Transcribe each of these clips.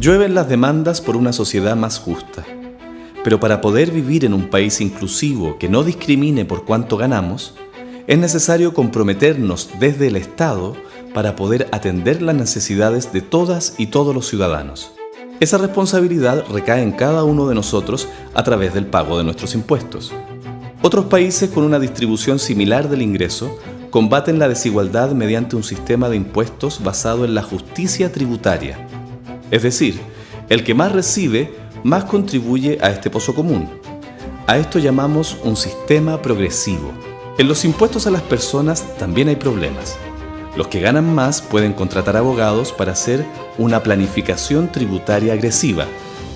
Llueven las demandas por una sociedad más justa. Pero para poder vivir en un país inclusivo que no discrimine por cuánto ganamos, es necesario comprometernos desde el Estado para poder atender las necesidades de todas y todos los ciudadanos. Esa responsabilidad recae en cada uno de nosotros a través del pago de nuestros impuestos. Otros países con una distribución similar del ingreso combaten la desigualdad mediante un sistema de impuestos basado en la justicia tributaria. Es decir, el que más recibe, más contribuye a este pozo común. A esto llamamos un sistema progresivo. En los impuestos a las personas también hay problemas. Los que ganan más pueden contratar abogados para hacer una planificación tributaria agresiva,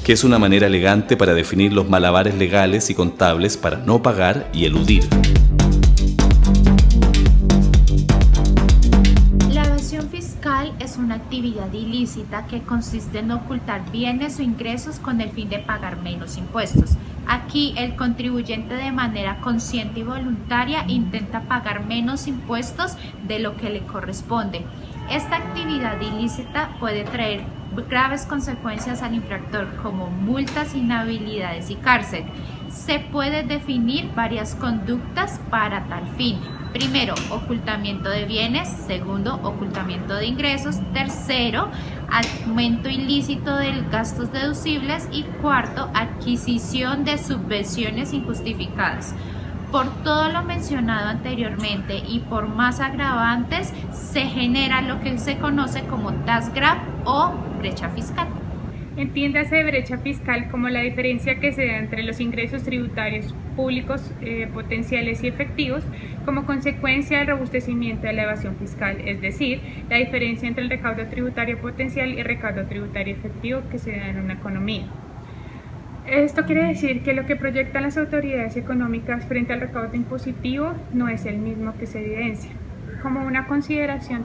que es una manera elegante para definir los malabares legales y contables para no pagar y eludir. Es una actividad ilícita que consiste en ocultar bienes o ingresos con el fin de pagar menos impuestos. Aquí el contribuyente de manera consciente y voluntaria intenta pagar menos impuestos de lo que le corresponde. Esta actividad ilícita puede traer graves consecuencias al infractor como multas, inhabilidades y cárcel. Se pueden definir varias conductas para tal fin. Primero, ocultamiento de bienes. Segundo, ocultamiento de ingresos. Tercero, aumento ilícito de gastos deducibles. Y cuarto, adquisición de subvenciones injustificadas. Por todo lo mencionado anteriormente y por más agravantes, se genera lo que se conoce como tax gap o brecha fiscal. Entiéndase brecha fiscal como la diferencia que se da entre los ingresos tributarios públicos potenciales y efectivos como consecuencia del robustecimiento de la evasión fiscal, es decir, la diferencia entre el recaudo tributario potencial y el recaudo tributario efectivo que se da en una economía. Esto quiere decir que lo que proyectan las autoridades económicas frente al recaudo impositivo no es el mismo que se evidencia. Como una consideración,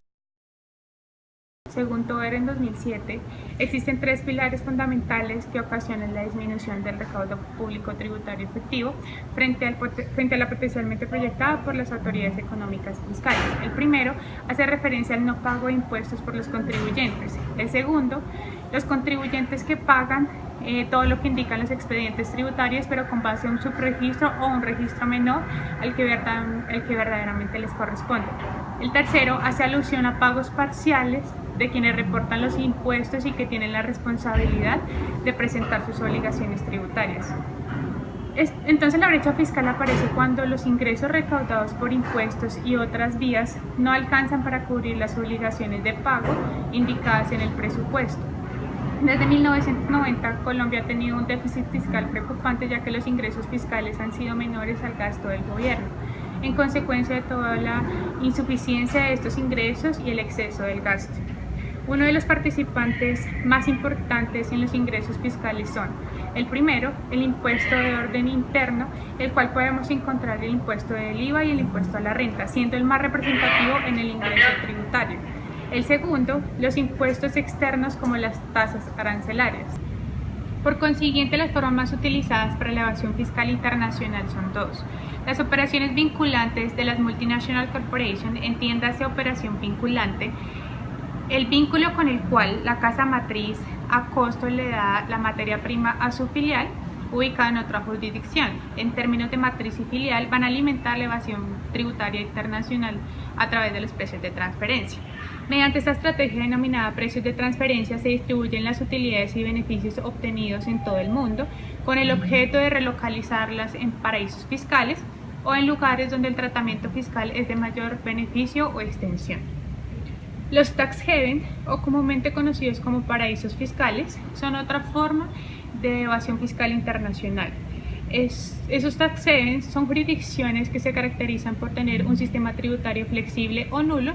según Tover en 2007, existen tres pilares fundamentales que ocasionan la disminución del recaudo público tributario efectivo frente a la potencialmente proyectada por las autoridades económicas y fiscales. El primero hace referencia al no pago de impuestos por los contribuyentes. El segundo, los contribuyentes que pagan todo lo que indican los expedientes tributarios, pero con base a un subregistro o un registro menor al que verdaderamente les corresponde. El tercero hace alusión a pagos parciales de quienes reportan los impuestos y que tienen la responsabilidad de presentar sus obligaciones tributarias. Entonces la brecha fiscal aparece cuando los ingresos recaudados por impuestos y otras vías no alcanzan para cubrir las obligaciones de pago indicadas en el presupuesto. Desde 1990, Colombia ha tenido un déficit fiscal preocupante, ya que los ingresos fiscales han sido menores al gasto del gobierno, en consecuencia de toda la insuficiencia de estos ingresos y el exceso del gasto. Uno de los participantes más importantes en los ingresos fiscales son: el primero, el impuesto de orden interno, el cual podemos encontrar el impuesto del IVA y el impuesto a la renta, siendo el más representativo en el ingreso tributario. El segundo, los impuestos externos como las tasas arancelarias. Por consiguiente, las formas más utilizadas para la evasión fiscal internacional son dos: las operaciones vinculantes de las Multinational Corporation, entiéndase operación vinculante, el vínculo con el cual la casa matriz a costo le da la materia prima a su filial ubicada en otra jurisdicción. En términos de matriz y filial, van a alimentar la evasión tributaria internacional a través de los precios de transferencia. Mediante esta estrategia denominada precios de transferencia se distribuyen las utilidades y beneficios obtenidos en todo el mundo con el objeto de relocalizarlas en paraísos fiscales o en lugares donde el tratamiento fiscal es de mayor beneficio o extensión. Los tax haven, o comúnmente conocidos como paraísos fiscales, son otra forma de evasión fiscal internacional. Esos tax haven son jurisdicciones que se caracterizan por tener un sistema tributario flexible o nulo,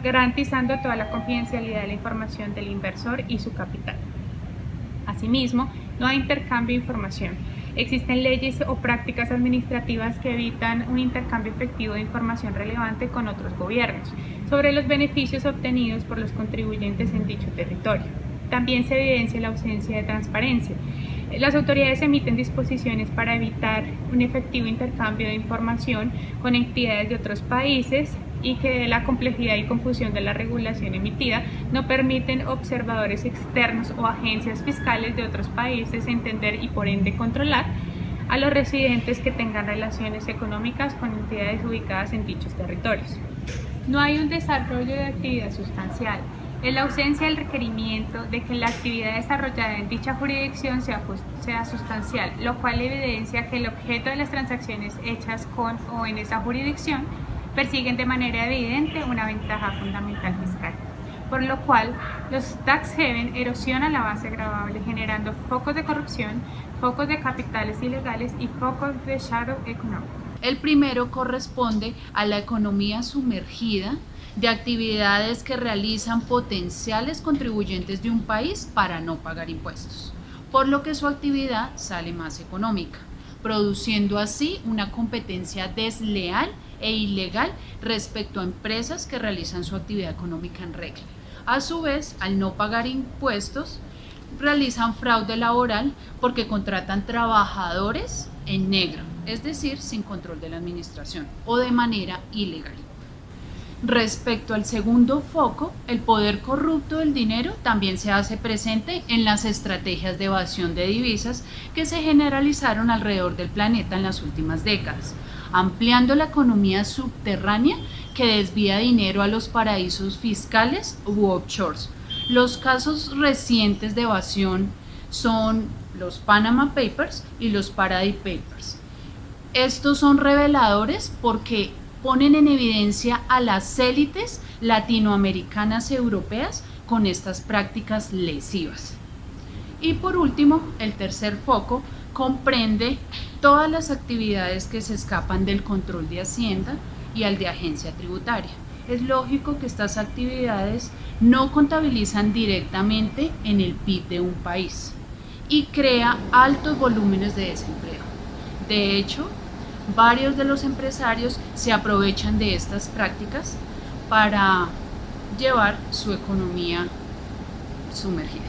garantizando toda la confidencialidad de la información del inversor y su capital. Asimismo, no hay intercambio de información. Existen leyes o prácticas administrativas que evitan un intercambio efectivo de información relevante con otros gobiernos sobre los beneficios obtenidos por los contribuyentes en dicho territorio. También se evidencia la ausencia de transparencia. Las autoridades emiten disposiciones para evitar un efectivo intercambio de información con entidades de otros países y que la complejidad y confusión de la regulación emitida no permiten observadores externos o agencias fiscales de otros países entender y por ende controlar a los residentes que tengan relaciones económicas con entidades ubicadas en dichos territorios. No hay un desarrollo de actividad sustancial. En la ausencia del requerimiento de que la actividad desarrollada en dicha jurisdicción sea sustancial, lo cual evidencia que el objeto de las transacciones hechas con o en esa jurisdicción persiguen de manera evidente una ventaja fundamental fiscal, por lo cual los tax haven erosionan la base gravable generando focos de corrupción, focos de capitales ilegales y focos de shadow economic. El primero corresponde a la economía sumergida de actividades que realizan potenciales contribuyentes de un país para no pagar impuestos, por lo que su actividad sale más económica, produciendo así una competencia desleal e ilegal respecto a empresas que realizan su actividad económica en regla. A su vez, al no pagar impuestos, realizan fraude laboral porque contratan trabajadores en negro, es decir, sin control de la administración o de manera ilegal. Respecto al segundo foco, el poder corrupto del dinero también se hace presente en las estrategias de evasión de divisas que se generalizaron alrededor del planeta en las últimas décadas, ampliando la economía subterránea que desvía dinero a los paraísos fiscales u offshores. Los casos recientes de evasión son los Panama Papers y los Paradise Papers. Estos son reveladores porque ponen en evidencia a las élites latinoamericanas y europeas con estas prácticas lesivas. Y por último, el tercer foco comprende todas las actividades que se escapan del control de Hacienda y al de agencia tributaria. Es lógico que estas actividades no contabilizan directamente en el PIB de un país y crea altos volúmenes de desempleo. De hecho, varios de los empresarios se aprovechan de estas prácticas para llevar su economía sumergida.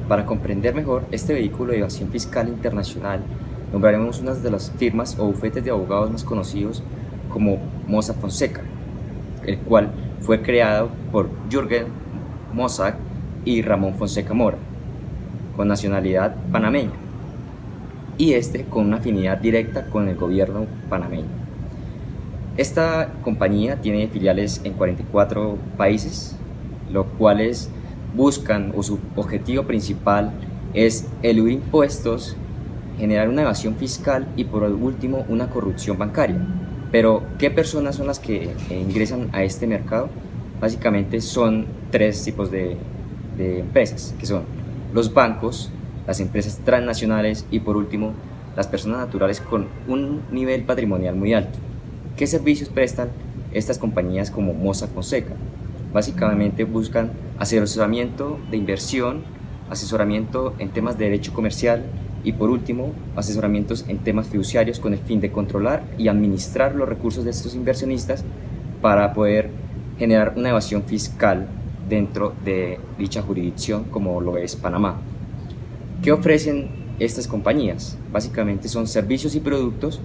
Para comprender mejor este vehículo de evasión fiscal internacional, nombraremos una de las firmas o bufetes de abogados más conocidos como Mossack Fonseca, el cual fue creado por Jürgen Mossack y Ramón Fonseca Mora, con nacionalidad panameña, y con una afinidad directa con el gobierno panameño. Esta compañía tiene filiales en 44 países, los cuales buscan o su objetivo principal es eludir impuestos, generar una evasión fiscal y por último una corrupción bancaria. Pero, ¿qué personas son las que ingresan a este mercado? Básicamente son tres tipos de empresas, que son los bancos, las empresas transnacionales y por último las personas naturales con un nivel patrimonial muy alto. ¿Qué servicios prestan estas compañías como Mossack Fonseca? Básicamente buscan asesoramiento de inversión, asesoramiento en temas de derecho comercial y por último asesoramientos en temas fiduciarios con el fin de controlar y administrar los recursos de estos inversionistas para poder generar una evasión fiscal dentro de dicha jurisdicción como lo es Panamá. ¿Qué ofrecen estas compañías? Básicamente son servicios y productos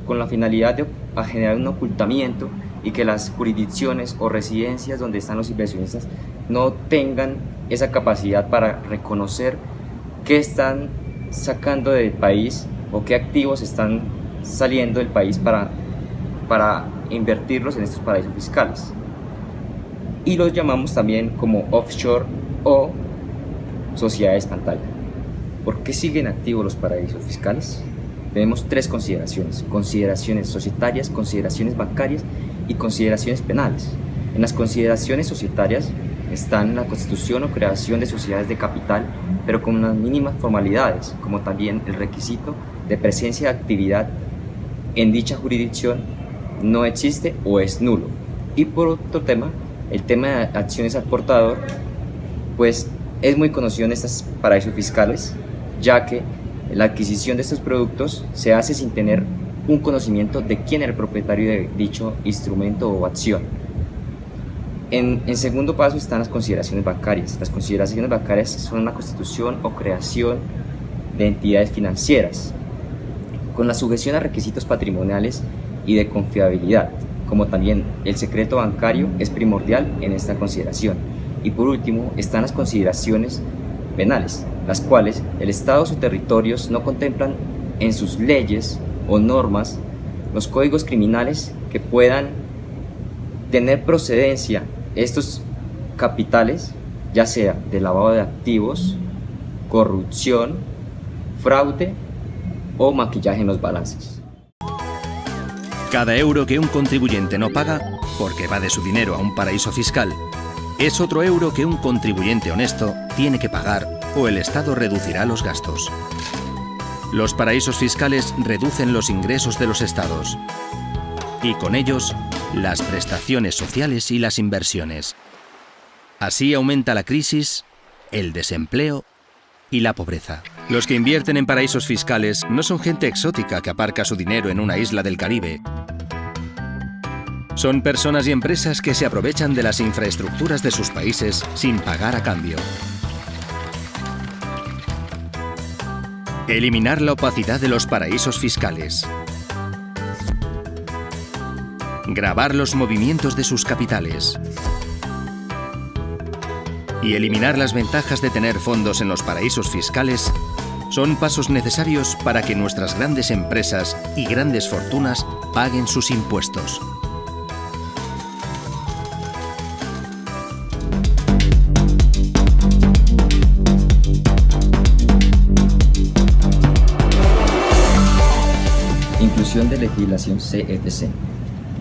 con la finalidad de generar un ocultamiento y que las jurisdicciones o residencias donde están los inversionistas no tengan esa capacidad para reconocer qué están sacando del país o qué activos están saliendo del país para invertirlos en estos paraísos fiscales. Y los llamamos también como offshore o sociedades pantalla. ¿Por qué siguen activos los paraísos fiscales? Tenemos tres consideraciones: consideraciones societarias, consideraciones bancarias y consideraciones penales. En las consideraciones societarias están la constitución o creación de sociedades de capital, pero con unas mínimas formalidades, como también el requisito de presencia de actividad en dicha jurisdicción no existe o es nulo. Y por otro tema, el tema de acciones al portador, pues es muy conocido en estos paraísos fiscales, ya que la adquisición de estos productos se hace sin tener un conocimiento de quién era el propietario de dicho instrumento o acción. En segundo paso están las consideraciones bancarias. Las consideraciones bancarias son la constitución o creación de entidades financieras, con la sujeción a requisitos patrimoniales y de confiabilidad, como también el secreto bancario es primordial en esta consideración. Y por último están las consideraciones penales, las cuales el Estado o sus territorios no contemplan en sus leyes o normas los códigos criminales que puedan tener procedencia estos capitales, ya sea de lavado de activos, corrupción, fraude o maquillaje en los balances. Cada euro que un contribuyente no paga, porque va de su dinero a un paraíso fiscal, es otro euro que un contribuyente honesto tiene que pagar o el Estado reducirá los gastos. Los paraísos fiscales reducen los ingresos de los estados y con ellos las prestaciones sociales y las inversiones. Así aumenta la crisis, el desempleo y la pobreza. Los que invierten en paraísos fiscales no son gente exótica que aparca su dinero en una isla del Caribe. Son personas y empresas que se aprovechan de las infraestructuras de sus países sin pagar a cambio. Eliminar la opacidad de los paraísos fiscales. Gravar los movimientos de sus capitales. Y eliminar las ventajas de tener fondos en los paraísos fiscales son pasos necesarios para que nuestras grandes empresas y grandes fortunas paguen sus impuestos. Inclusión de legislación CFC.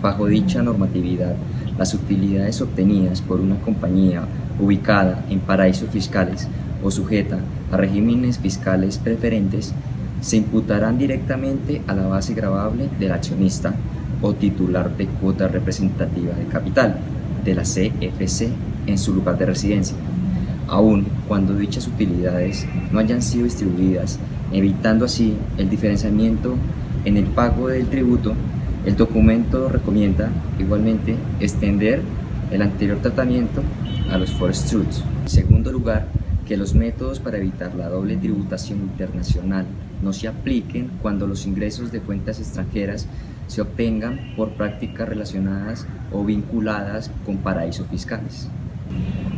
Bajo dicha normatividad, las utilidades obtenidas por una compañía ubicada en paraísos fiscales o sujeta a regímenes fiscales preferentes se imputarán directamente a la base gravable del accionista o titular de cuota representativa de capital de la CFC en su lugar de residencia, aun cuando dichas utilidades no hayan sido distribuidas, evitando así el diferenciamiento en el pago del tributo. El documento recomienda igualmente extender el anterior tratamiento a los Forest Trusts. En segundo lugar, que los métodos para evitar la doble tributación internacional no se apliquen cuando los ingresos de fuentes extranjeras se obtengan por prácticas relacionadas o vinculadas con paraísos fiscales.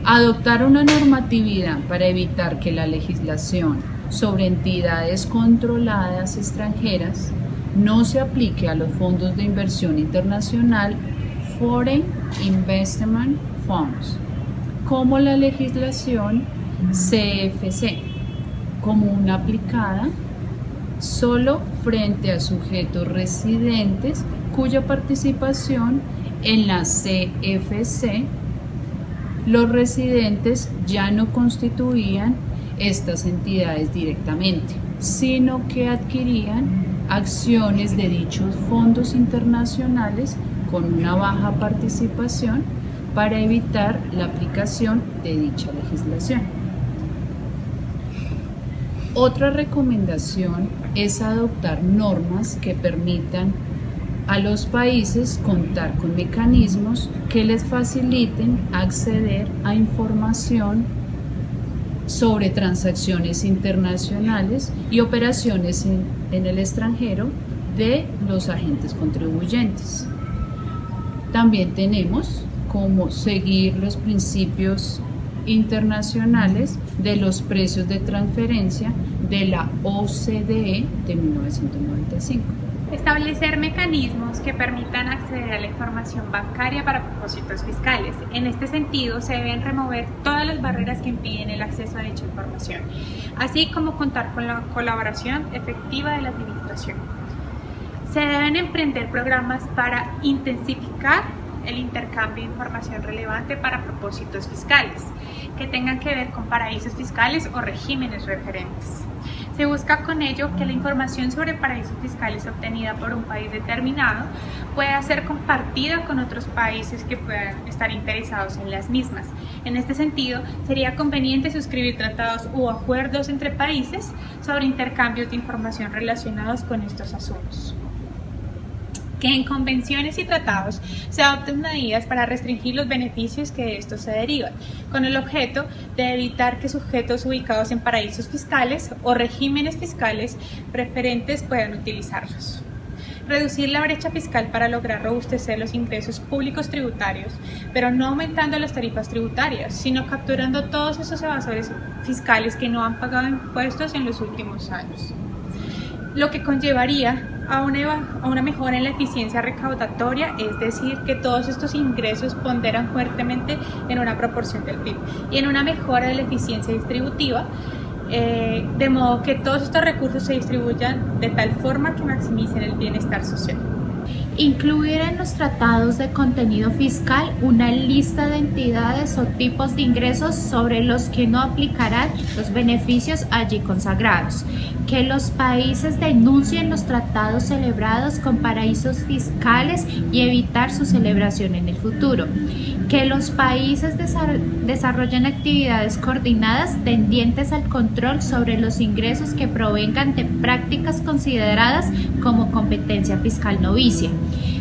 Adoptar una normatividad para evitar que la legislación sobre entidades controladas extranjeras no se aplique a los fondos de inversión internacional Foreign Investment Funds, como la legislación CFC, como una aplicada solo frente a sujetos residentes cuya participación en la CFC los residentes ya no constituían estas entidades directamente, sino que adquirían acciones de dichos fondos internacionales con una baja participación para evitar la aplicación de dicha legislación. Otra recomendación es adoptar normas que permitan a los países contar con mecanismos que les faciliten acceder a información sobre transacciones internacionales y operaciones en el extranjero de los agentes contribuyentes. También tenemos como seguir los principios internacionales de los precios de transferencia de la OCDE de 1995. Establecer mecanismos que permitan acceder a la información bancaria para propósitos fiscales. En este sentido, se deben remover todas las barreras que impiden el acceso a dicha información, así como contar con la colaboración efectiva de la administración. Se deben emprender programas para intensificar el intercambio de información relevante para propósitos fiscales, que tengan que ver con paraísos fiscales o regímenes referentes. Se busca con ello que la información sobre paraísos fiscales obtenida por un país determinado pueda ser compartida con otros países que puedan estar interesados en las mismas. En este sentido, sería conveniente suscribir tratados u acuerdos entre países sobre intercambios de información relacionados con estos asuntos. Que en convenciones y tratados se adopten medidas para restringir los beneficios que de estos se derivan, con el objeto de evitar que sujetos ubicados en paraísos fiscales o regímenes fiscales preferentes puedan utilizarlos. Reducir la brecha fiscal para lograr robustecer los ingresos públicos tributarios, pero no aumentando las tarifas tributarias, sino capturando todos esos evasores fiscales que no han pagado impuestos en los últimos años, lo que conllevaría a una mejora en la eficiencia recaudatoria, es decir, que todos estos ingresos ponderan fuertemente en una proporción del PIB, y en una mejora de la eficiencia distributiva, de modo que todos estos recursos se distribuyan de tal forma que maximicen el bienestar social. Incluir en los tratados de contenido fiscal una lista de entidades o tipos de ingresos sobre los que no aplicarán los beneficios allí consagrados. Que los países denuncien los tratados celebrados con paraísos fiscales y evitar su celebración en el futuro. Que los países desarrollen actividades coordinadas tendientes al control sobre los ingresos que provengan de prácticas consideradas como competencia fiscal novicia.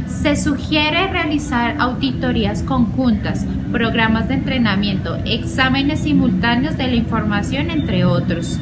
Se sugiere realizar auditorías conjuntas, programas de entrenamiento, exámenes simultáneos de la información, entre otros.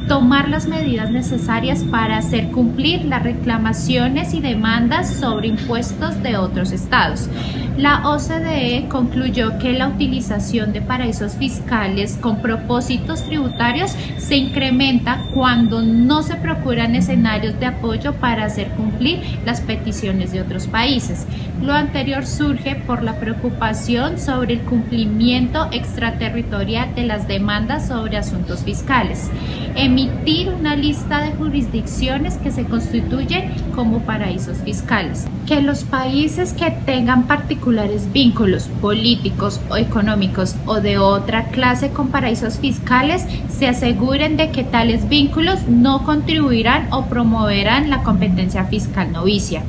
Tomar las medidas necesarias para hacer cumplir las reclamaciones y demandas sobre impuestos de otros estados. La OCDE concluyó que la utilización de paraísos fiscales con propósitos tributarios se incrementa cuando no se procuran escenarios de apoyo para hacer cumplir las peticiones de otros países. Lo anterior surge por la preocupación sobre el cumplimiento extraterritorial de las demandas sobre asuntos fiscales. Emitir una lista de jurisdicciones que se constituyen como paraísos fiscales. Que los países que tengan particulares vínculos políticos o económicos o de otra clase con paraísos fiscales se aseguren de que tales vínculos no contribuirán o promoverán la competencia fiscal novicia.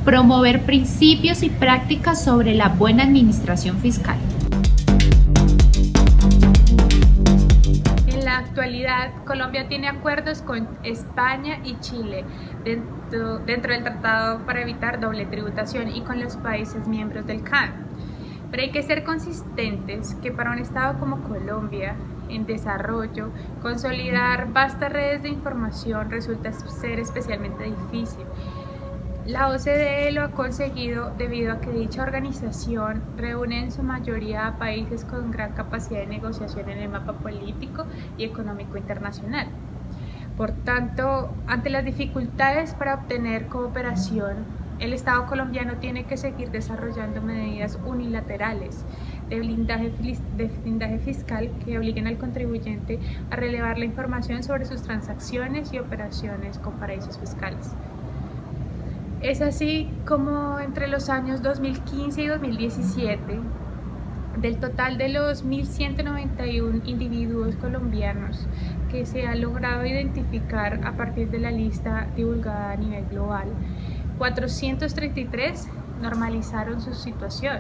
Promover principios y prácticas sobre la buena administración fiscal. En la actualidad, Colombia tiene acuerdos con España y Chile dentro del tratado para evitar doble tributación y con los países miembros del CAN. Pero hay que ser consistentes que para un estado como Colombia, en desarrollo, consolidar vastas redes de información resulta ser especialmente difícil. La OCDE lo ha conseguido debido a que dicha organización reúne en su mayoría a países con gran capacidad de negociación en el mapa político y económico internacional. Por tanto, ante las dificultades para obtener cooperación, el Estado colombiano tiene que seguir desarrollando medidas unilaterales de blindaje fiscal que obliguen al contribuyente a relevar la información sobre sus transacciones y operaciones con paraísos fiscales. Es así como entre los años 2015 y 2017, del total de los 1.191 individuos colombianos que se ha logrado identificar a partir de la lista divulgada a nivel global, 433 normalizaron su situación,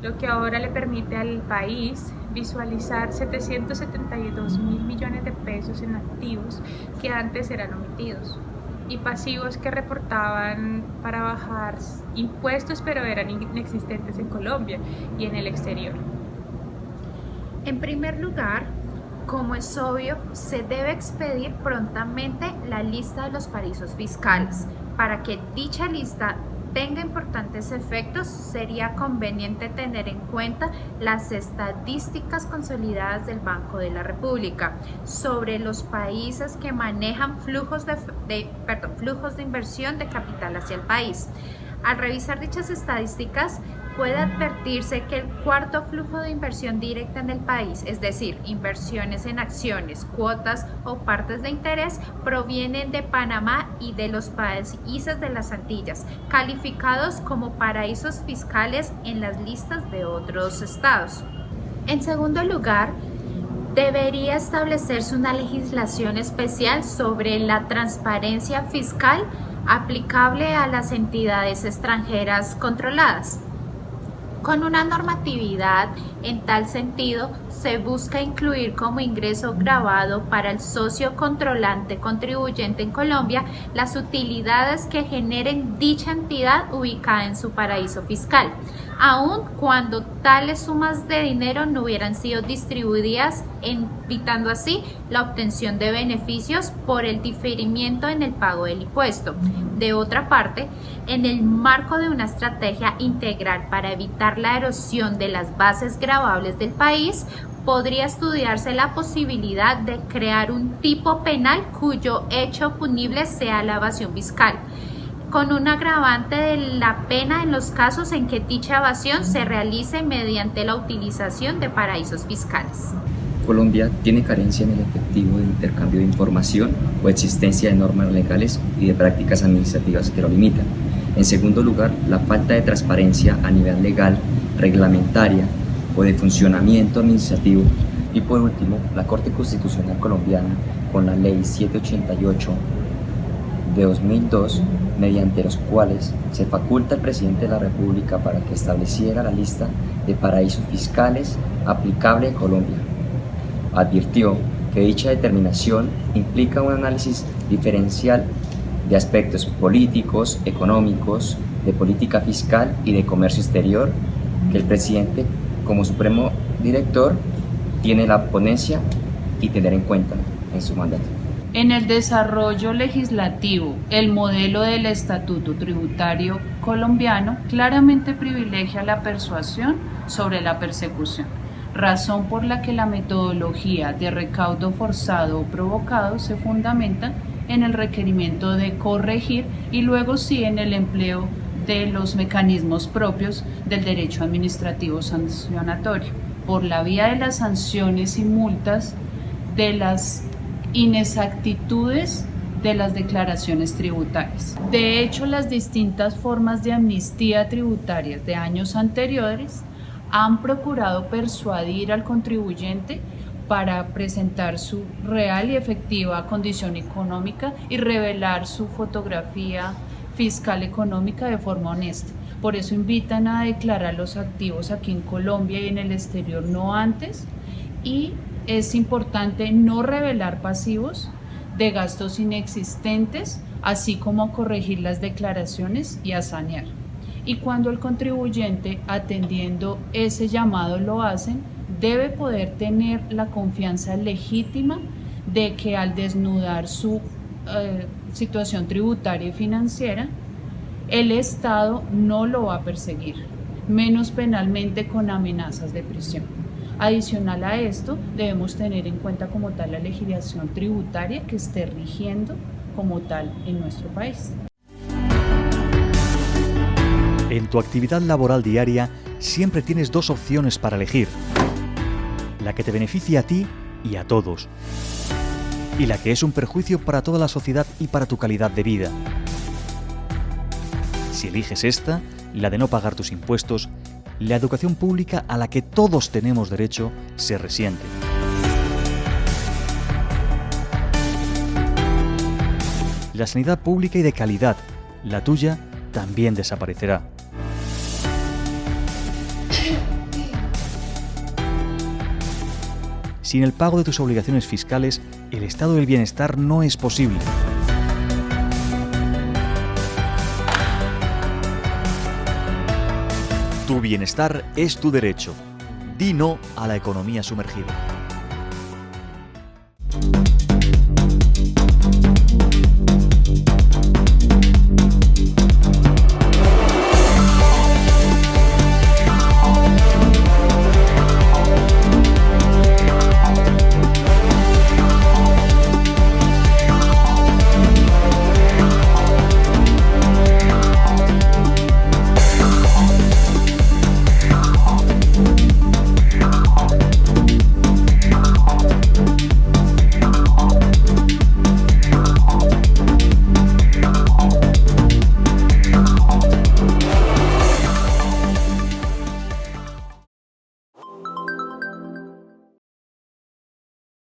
lo que ahora le permite al país visualizar 772.000 millones de pesos en activos que antes eran omitidos y pasivos que reportaban para bajar impuestos pero eran inexistentes en Colombia y en el exterior. En primer lugar, como es obvio, se debe expedir prontamente la lista de los paraísos fiscales. Para que dicha lista tenga importantes efectos, sería conveniente tener en cuenta las estadísticas consolidadas del Banco de la República sobre los países que manejan flujos de inversión de capital hacia el país. Al revisar dichas estadísticas, puede advertirse que el cuarto flujo de inversión directa en el país, es decir, inversiones en acciones, cuotas o partes de interés, provienen de Panamá y de los países de las Antillas, calificados como paraísos fiscales en las listas de otros estados. En segundo lugar, debería establecerse una legislación especial sobre la transparencia fiscal aplicable a las entidades extranjeras controladas. Con una normatividad en tal sentido, se busca incluir como ingreso gravado para el socio controlante contribuyente en Colombia las utilidades que generen dicha entidad ubicada en su paraíso fiscal. aun cuando tales sumas de dinero no hubieran sido distribuidas, evitando así la obtención de beneficios por el diferimiento en el pago del impuesto. De otra parte, en el marco de una estrategia integral para evitar la erosión de las bases gravables del país, podría estudiarse la posibilidad de crear un tipo penal cuyo hecho punible sea la evasión fiscal, con un agravante de la pena en los casos en que dicha evasión se realice mediante la utilización de paraísos fiscales. Colombia tiene carencia en el efectivo de intercambio de información o existencia de normas legales y de prácticas administrativas que lo limitan. En segundo lugar, la falta de transparencia a nivel legal, reglamentaria o de funcionamiento administrativo. Y por último, la Corte Constitucional colombiana, con la Ley 788 de 2002, mediante los cuales se faculta al presidente de la República para que estableciera la lista de paraísos fiscales aplicable en Colombia. Advirtió que dicha determinación implica un análisis diferencial de aspectos políticos, económicos, de política fiscal y de comercio exterior, que el presidente, como supremo director, tiene la ponencia y tener en cuenta en su mandato. En el desarrollo legislativo, el modelo del Estatuto Tributario colombiano claramente privilegia la persuasión sobre la persecución, razón por la que la metodología de recaudo forzado o provocado se fundamenta en el requerimiento de corregir y luego sí en el empleo de los mecanismos propios del derecho administrativo sancionatorio, por la vía de las sanciones y multas de las inexactitudes de las declaraciones tributarias. De hecho, las distintas formas de amnistía tributaria de años anteriores han procurado persuadir al contribuyente para presentar su real y efectiva condición económica y revelar su fotografía fiscal económica de forma honesta. Por eso invitan a declarar los activos aquí en Colombia y en el exterior no antes, y es importante no revelar pasivos de gastos inexistentes, así como a corregir las declaraciones y a sanear. Y cuando el contribuyente, atendiendo ese llamado, lo hacen, debe poder tener la confianza legítima de que al desnudar su situación tributaria y financiera, el Estado no lo va a perseguir, menos penalmente con amenazas de prisión. Adicional a esto, debemos tener en cuenta como tal la legislación tributaria que esté rigiendo como tal en nuestro país. En tu actividad laboral diaria siempre tienes dos opciones para elegir: la que te beneficia a ti y a todos, y la que es un perjuicio para toda la sociedad y para tu calidad de vida. Si eliges esta, la de no pagar tus impuestos, la educación pública a la que todos tenemos derecho se resiente. La sanidad pública y de calidad, la tuya, también desaparecerá. Sin el pago de tus obligaciones fiscales, el estado del bienestar no es posible. Tu bienestar es tu derecho. Di no a la economía sumergida.